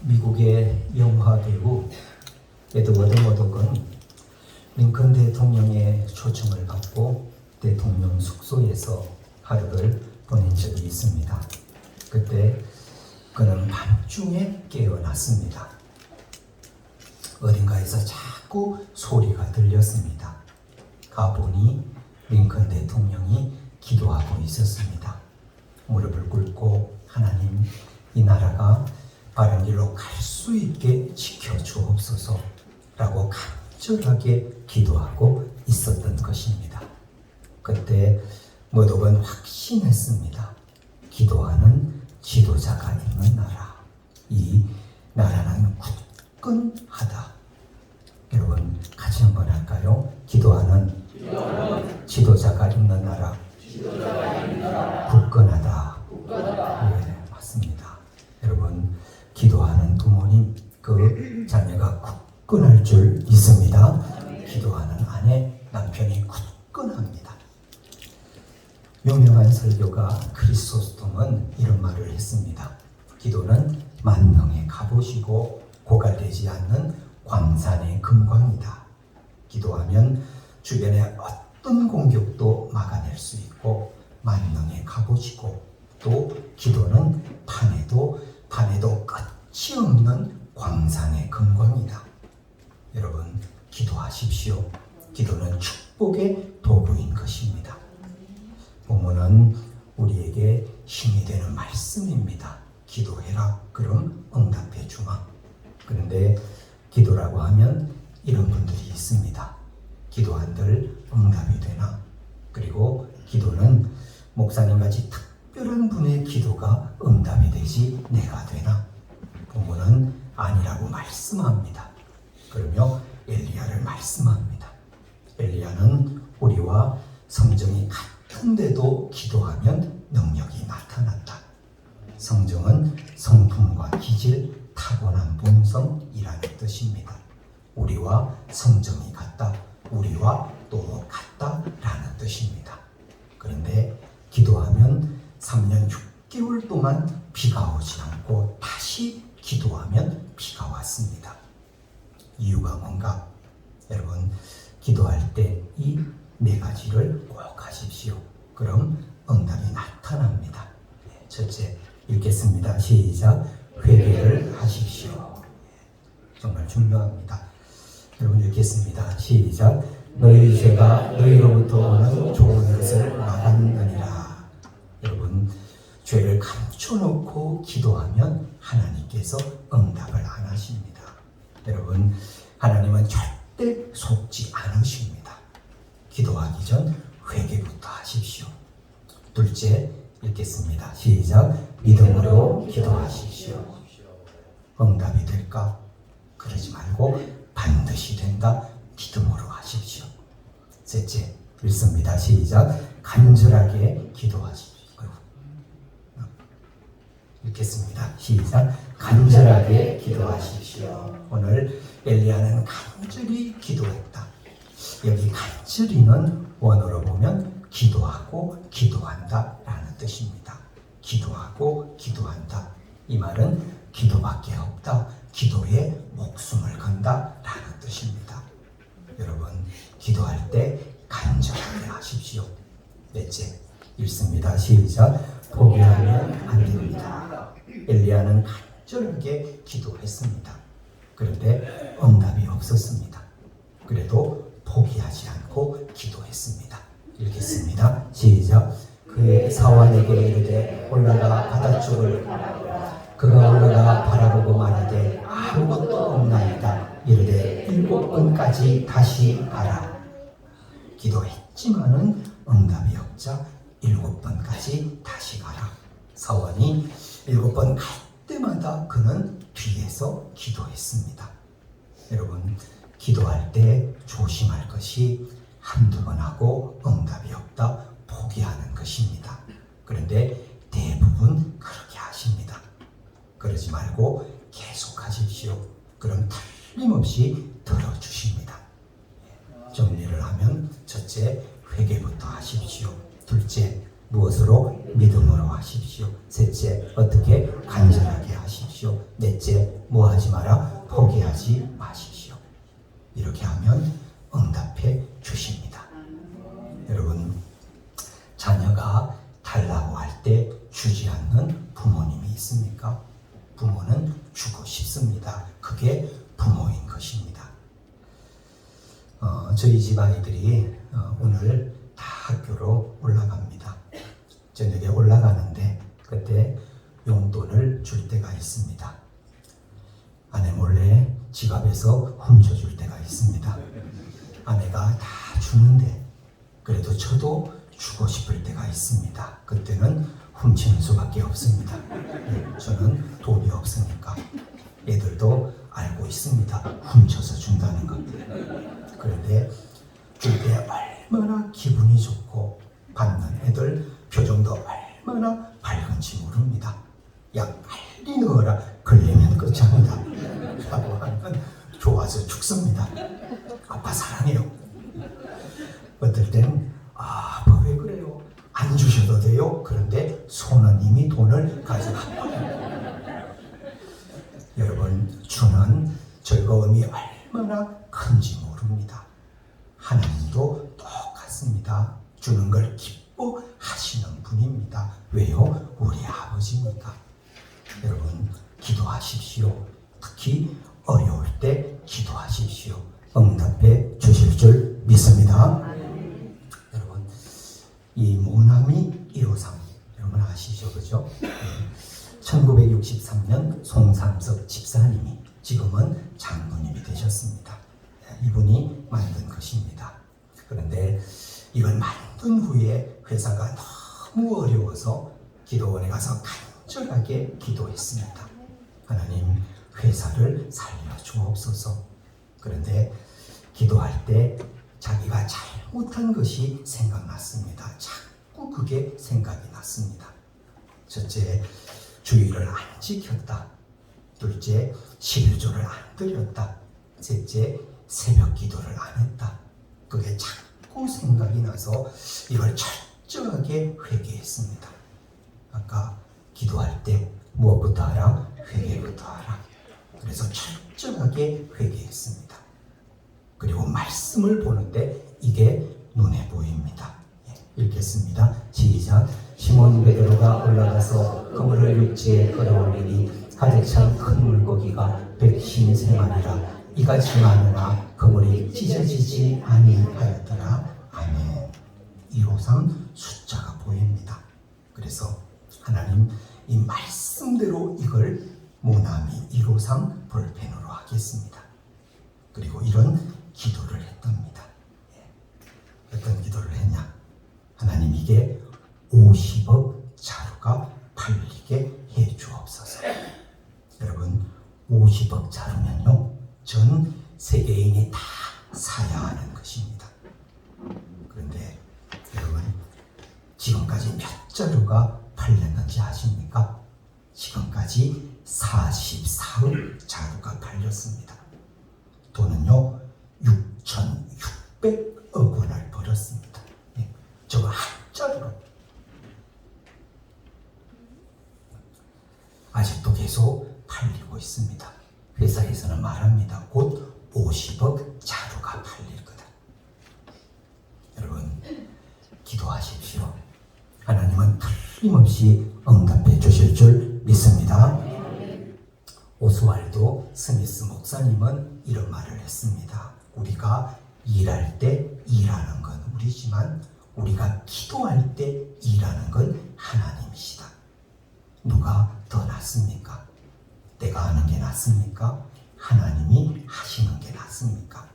미국의 영화 배우 에드워드 머독은 링컨 대통령의 초청을 받고 대통령 숙소에서 하루를 보낸 적이 있습니다. 그때 그는 밤중에 깨어났습니다. 어딘가에서 자꾸 소리가 들렸습니다. 가보니 링컨 대통령이 기도하고 있었습니다. 무릎을 꿇고 하나님, 이 나라가 바른 길로 갈 수 있게 지켜주옵소서 라고 간절하게 기도하고 있었던 것입니다. 그때 머독은 확신했습니다. 기도하는 지도자가 있는 나라, 이 나라는 굳건하다. 여러분 같이 한번 할까요? 기도하는 지도자가 있는 나라, 굳건하다. 네, 맞습니다. 여러분, 기도하는 부모님, 그 자녀가 굳건할 줄 믿습니다. 기도하는 아내, 남편이 굳건합니다. 유명한 설교가 크리소스톰은 이런 말을 했습니다. 기도는 만능의 갑옷이고 고갈되지 않는 광산의 금광이다. 기도하면 주변의 어떤 공격도 막아낼 수 있고 만능의 갑옷이고, 또 기도는 판에도 끝이 없는 광산의 금광이다. 여러분, 기도하십시오. 기도는 축복의 도구인 것입니다. 본문은 우리에게 힘이 되는 말씀입니다. 기도해라, 그럼 응답해 주마. 그런데 기도라고 하면 이런 분들이 있습니다. 기도한들 응답이 되나? 그리고 기도는 목사님같이 특별한 분의 기도가 응답이 되지 내가 되나? 본문은 아니라고 말씀합니다. 그러며 엘리야를 말씀합니다. 엘리야는 우리와 성정이 같은데도 기도하면 능력이 나타난다. 성정은 성품과 기질, 타고난 본성이라는 뜻입니다. 우리와 성정이 같다, 우리와 똑같다라는 뜻입니다. 그런데 기도하면 3년 6개월 동안 비가 오지 않고 다시 기도하면 비가 왔습니다. 이유가 뭔가? 여러분, 기도할 때 이 4가지를 꼭 하십시오. 그럼 응답이 나타납니다. 첫째, 읽겠습니다. 시작. 회개를 하십시오. 정말 중요합니다. 여러분, 읽겠습니다. 시작. 너희 죄가 너희로부터 오는 좋은 것을 막았느니라. 여러분, 죄를 감춰놓고 기도하면 하나님께서 응답을 안 하십니다. 여러분, 하나님은 절대 속지 않으십니다. 기도하기 전 회개부터 하십시오. 둘째, 읽겠습니다. 시작. 믿음으로 기도하십시오. 응답이 될까? 그러지 말고 반드시 된다. 믿음으로 하십시오. 셋째, 읽습니다. 시작. 간절하게 기도하십시오. 읽겠습니다. 시작. 간절하게 기도하십시오. 오늘 엘리야는 간절히 기도했다. 여기 간절히는 원어로 보면 기도하고 기도한다 라는 뜻입니다. 기도하고 기도한다. 이 말은 기도밖에 없다, 기도에 목숨을 건다 라는 뜻입니다. 여러분, 기도할 때 간절하게 하십시오. 넷째, 읽습니다. 시작. 포기하면 안 됩니다. 엘리야는 간절하게 기도했습니다. 그런데 응답이 없었습니다. 그래도 포기하지 않고 기도했습니다. 읽겠습니다. 시작. 그의 사환에게 이르되 올라가 바다쪽을 그가 올라가 바라보고 말하되 아무것도 없나이다. 이르되 7번까지 다시 가라. 기도했지만은 응답이 없자 7번까지 다시 가라. 사환이 7번 갈 때마다 그는 뒤에서 기도했습니다. 여러분, 기도할 때 조심할 것이 한두 번 하고 응답이 없다 포기하는 것입니다. 그런데 대부분 그렇게 하십니다. 그러지 말고 계속 하십시오. 그럼 틀림없이 들어주십니다. 정리를 하면 첫째, 회개부터 하십시오. 둘째, 무엇으로? 믿음으로 하십시오. 셋째, 어떻게? 간절하게 하십시오. 넷째, 뭐 하지 마라? 포기하지 마십시오. 이렇게 하면 응답해 주십니다. 여러분, 자녀가 달라고 할 때 주지 않는 부모님이 있습니까? 부모는 주고 싶습니다. 그게 부모인 것입니다. 저희 집 아이들이 오늘 다 학교로 올라갑니다. 저녁에 올라가는데 그때 용돈을 줄 때가 있습니다. 아내 몰래 지갑에서 훔쳐줄 때가 있습니다. 아내가 다 주는데 그래도 저도 주고 싶을 때가 있습니다. 그때는 훔치는 수밖에 없습니다. 저는 돈이 없으니까. 애들도 알고 있습니다. 훔쳐서 준다는 것. 그런데 줄 때 얼마나 기분이 좋고 받는 애들 표정도 얼마나 밝은지 모릅니다. 야, 빨리 넣어라. 걸리면 끝장이다. 라고 하면 좋아서 죽습니다. 아빠 사랑해요. 어떨 땐 아빠 왜 그래요? 안 주셔도 돼요. 그런데 손은 이미 돈을 가져갑니다. 여러분, 주는 즐거움이 얼마나 큰지 모릅니다. 하나님도 똑같습니다. 주는 걸 기뻐하시는 분입니다. 왜요? 우리 아버지니까. 여러분, 기도하십시오. 특히 어려울 때 기도하십시오. 응답해 주실 줄 믿습니다. 여러분, 이 모나미 153 여러분 아시죠? 그죠? 1963년 송삼석 집사님이 지금은 장로님이 되셨습니다. 이분이 만든 것입니다. 그런데 이걸 만든 후에 회사가 너무 어려워서 기도원에 가서 간절하게 기도했습니다. 하나님, 회사를 살려주옵소서. 그런데 기도할 때 자기가 잘못한 것이 생각났습니다. 자꾸 그게 생각이 났습니다. 첫째, 주의를 안 지켰다. 둘째, 11조를 안 드렸다. 셋째, 새벽 기도를 안 했다. 그게 자꾸 생각이 나서 이걸 철저하게 회개했습니다. 아까 기도할 때 무엇부터 하라? 회개부터 하라. 그래서 철저하게 회개했습니다. 그리고 말씀을 보는데 이게 눈에 보입니다. 읽겠습니다. 시작. 시몬 베드로가 올라가서 그물을 육지에 끌어올리니 가득 찬 큰 물고기가 153마리라. 이같이 많으나 그물이 찢어지지 아니하였더라. 아멘. 153 숫자가 보입니다. 그래서 하나님, 이 말씀대로 이걸 모나미 153 볼펜으로 하겠습니다. 그리고 이런 기도를 했답니다. 어떤 기도를 했냐? 하나님, 이게 50억 자루가 팔리게 해 주옵소서. 여러분, 50억 자루면요, 전 세계인이 다 사야 하는 것입니다. 그런데 여러분, 지금까지 몇 자루가 팔렸는지 아십니까? 지금까지 44억 자루가 팔렸습니다. 돈은요 6,600억 원을 벌었습니다. 저거 한 자루로. 아직도 계속 팔리고 있습니다. 회사에서는 말합니다. 곧 50억 자루가 팔릴 거다. 여러분, 기도하십시오. 하나님은 틀림없이 응답해 주실 줄 믿습니다. 오스왈도 스미스 목사님은 이런 말을 했습니다. 우리가 일할 때 일하는 건 우리지만 우리가 기도할 때 일하는 건 하나님이시다. 누가 더 낫습니까? 내가 하는 게 낫습니까? 하나님이 하시는 게 낫습니까?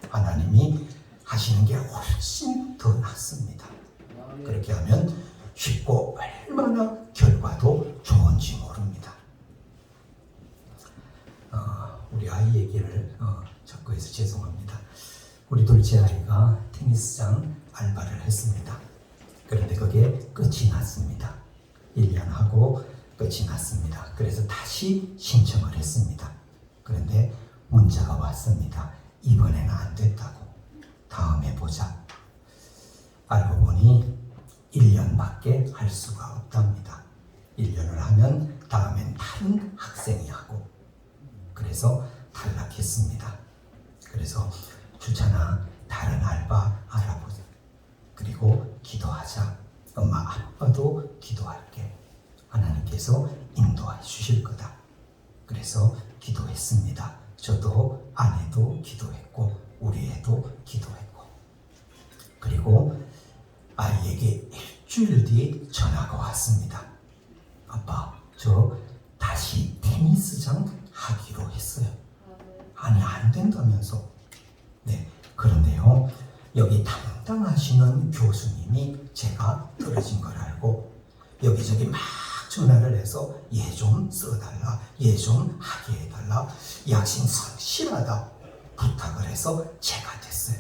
하나님이 하시는 게 훨씬 더 낫습니다. 그렇게 하면 쉽고 얼마나 결과도 좋은지 모릅니다. 우리 아이 얘기를 자꾸 해서 죄송합니다. 우리 둘째 아이가 테니스장 알바를 했습니다. 그런데 그게 끝이 났습니다. 1년 하고 끝이 났습니다. 그래서 다시 신청을 했습니다. 그런데 문자가 왔습니다. 이번에는 안 됐다고. 다음에 보자. 알고 보니 1년밖에 할 수가 없답니다. 1년을 하면 다음엔 다른 학생이 하고, 그래서 탈락했습니다. 그래서 주찬아, 다른 알바 알아보자. 그리고 기도하자. 엄마 아빠도 기도할게. 하나님께서 인도해 주실 거다. 그래서 기도했습니다. 저도 아내도 기도했고 우리 애도 기도했고, 그리고 아이에게 일주일 뒤 전화가 왔습니다. 아빠, 저 다시 테니스장 하기로 했어요. 아니, 안 된다면서. 네, 그런데요, 여기 담당하시는 교수님이 제가 떨어진 걸 알고 여기저기 막 전화를 해서 얘 좀 써달라, 얘 좀 하게 해달라, 야심 성실하다 부탁을 해서 제가 됐어요.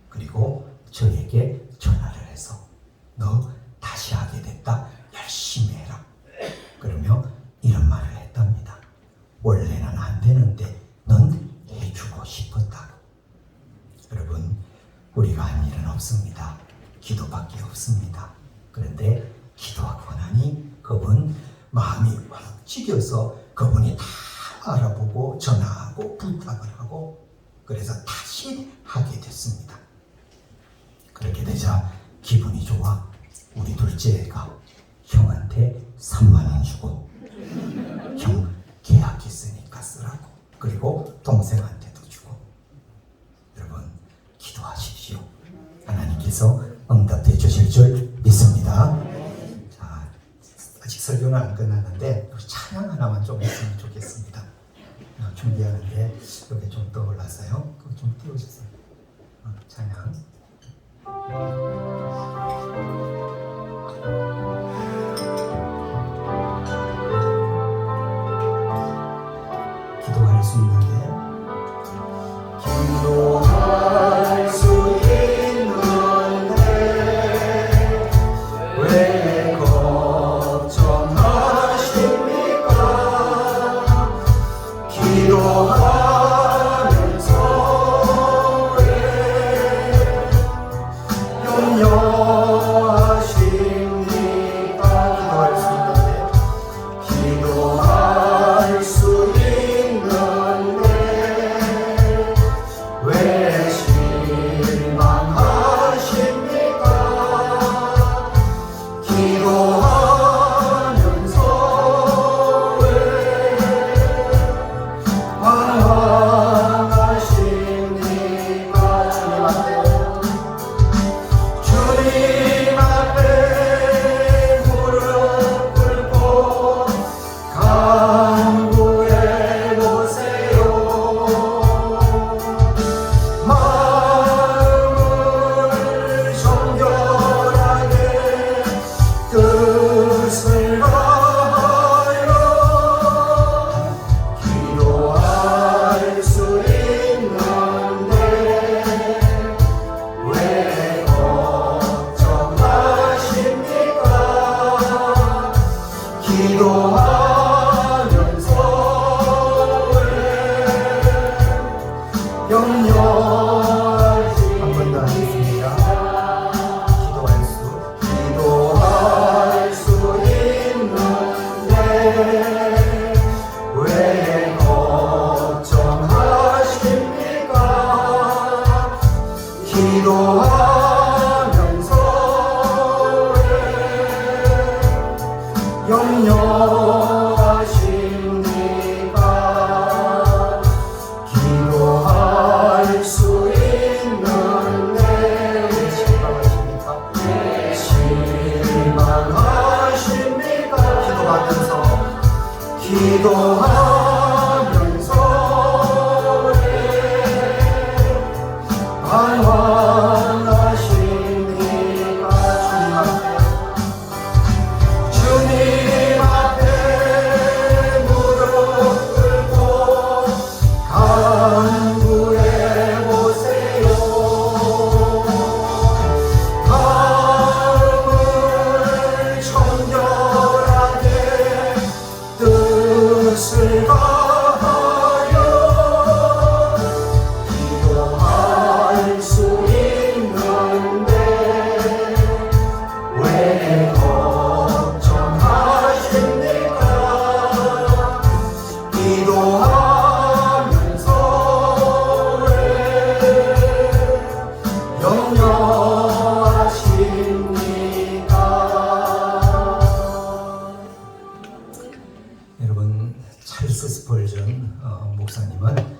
그리고 저에게 전화를 해서 너 다시 하게 됐다, 열심히 해라. 그러며 이런 말을 했답니다. 원래는 안 되는데 넌 해주고 싶었다고. 여러분, 우리가 한 일은 없습니다. 기도밖에 없습니다. 그런데 기도하고 나니 그분 마음이 움직여서 그분이 다 알아보고 전화하고 부탁을 하고, 그래서 다시 하게 됐습니다. 그렇게 되자 기분이 좋아 우리 둘째가 형한테 3만 원 주고, 형 계약했으니까 쓰라고, 그리고 동생한테도 주고. 여러분, 기도하십시오. 하나님께서 응답해 주실 줄 믿습니다. 자, 아직 설교는 안 끝났는데 찬양 하나만 좀 했으면 좋겠습니다. 준비하는데 여기 좀 떠올라서요. 그거 좀 띄워주세요. 찬양. 기도할 수 있는데, 기도할 수 있는데 왜 걱정하십니까? 기도하면서 왜 염려하십니까? 기도할 수 있는데 왜 실망하십니까? 기도하면서 왜 방황하십니까? 주님 앞에 무릎 꿇고 간구해 보세요. 마음을 정결하게 뜻을 다하여 기도할 수 있는데 왜 걱정하십니까? 기도하면서 왜 염려하지? 한 번 더 하겠습니다. 기도할 수 있는데 왜 걱정하십니까? 기도하면서 왜 염려하십니까? 기도할 수 있는데 실망하십니까? 기도하면서 왜 방황 찰스 스펄전 목사님은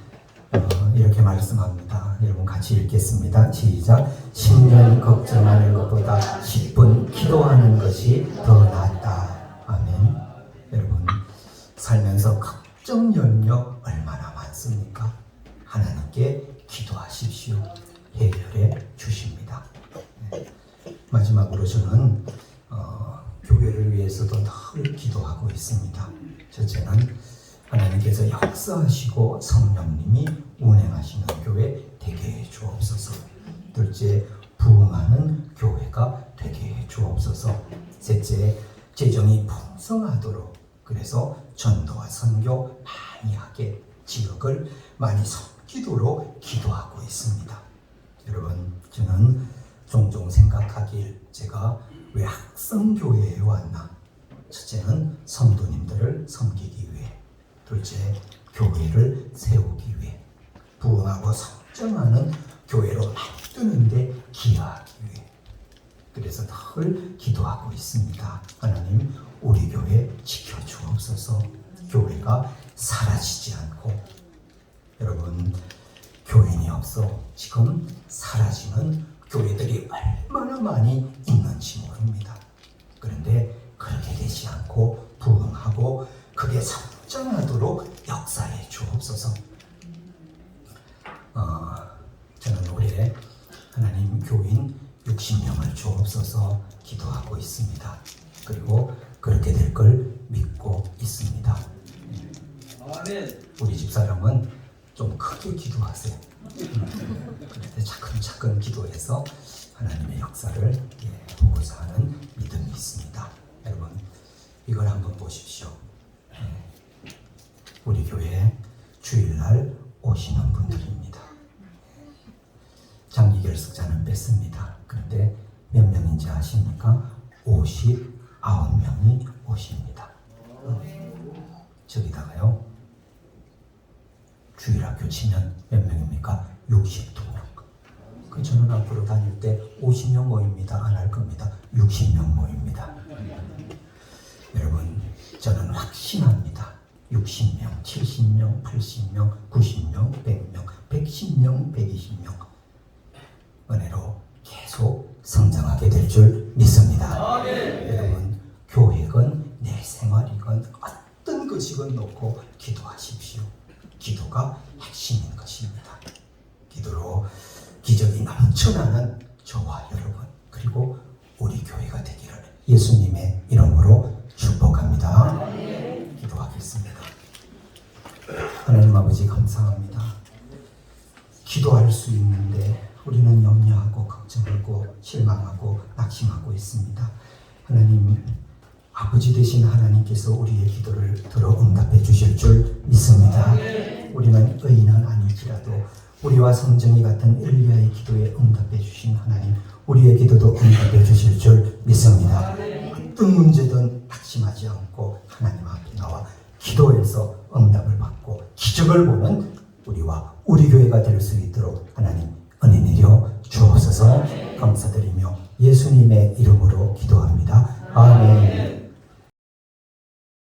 이렇게 말씀합니다. 여러분 같이 읽겠습니다. 시작. 10년 걱정하는 것보다 10분 기도하는 것이 더 낫다. 아멘. 여러분 살면서 걱정 염려 얼마나 많습니까? 하나님께 기도하십시오. 해결해 주십니다. 마지막으로 저는 교회를 위해서도 늘 기도하고 있습니다. 첫째는 하나님께서 역사하시고 성령님이 운행하시는 교회 되게 해 주옵소서. 둘째, 부흥하는 교회가 되게 해 주옵소서. 셋째, 재정이 풍성하도록, 그래서 전도와 선교 많이 하게, 지역을 많이 섬기도록 기도하고 있습니다. 여러분, 저는 종종 생각하길, 제가 왜 학성교회에 왔나? 첫째는 성도님들을 섬기기 위해, 둘째, 교회를 세우기 위해, 부흥하고 성장하는 교회로 만드는데 기여하기 위해, 그래서 늘 기도하고 있습니다. 하나님, 우리 교회 지켜주옵소서. 교회가 사라지지 않고, 여러분, 교인이 없어 지금 사라지는 교회들이 얼마나 많이 있는지 모릅니다. 그런데 그렇게 되지 않고 부흥하고 그게 성장하도록 역사해 주옵소서. 저는 올해 하나님 교인 60명을 주옵소서 기도하고 있습니다. 그리고 그렇게 될 걸 믿고 있습니다. 우리 집사람은 좀 크게 기도하세요. 그런데 차근차근 기도해서 하나님의 역사를 보고자 하는 믿음이 있습니다. 여러분, 이걸 한번 보십시오. 우리 교회에 주일날 오시는 분들입니다. 장기결석자는 뺐습니다. 그런데 몇 명인지 아십니까? 59명이 오십니다. 저기다가요, 주일학교 치면 몇 명입니까? 62명. 그 저는 앞으로 다닐 때 50명 모입니다. 안 할 겁니다. 60명 모입니다. 여러분, 저는 확신합니다. 60명, 70명, 80명, 90명, 100명, 110명, 120명 은혜로 계속 성장하게 될 줄 믿습니다. 여러분, 교회건 내 생활이건 어떤 것이건 놓고 기도하십시오. 기도가 핵심인 것입니다. 기도로 기적이 넘쳐나는 저와 여러분, 그리고 우리 교회가 되기를 예수님의 이름으로 축복합니다. 기도하겠습니다. 하나님 아버지, 감사합니다. 기도할 수 있는데 우리는 염려하고 걱정하고 실망하고 낙심하고 있습니다. 하나님, 아버지 되신 하나님께서 우리의 기도를 들어 응답해 주실 줄 믿습니다. 우리는 의인은 아닐지라도 우리와 성정이 같은 엘리야의 기도에 응답해 주신 하나님, 우리의 기도도 응답해 주실 줄 믿습니다. 어떤 문제든 낙심하지 않고 하나님 앞에 나와 기도해서 응답을 받고 기적을 보는 우리와 우리 교회가 될 수 있도록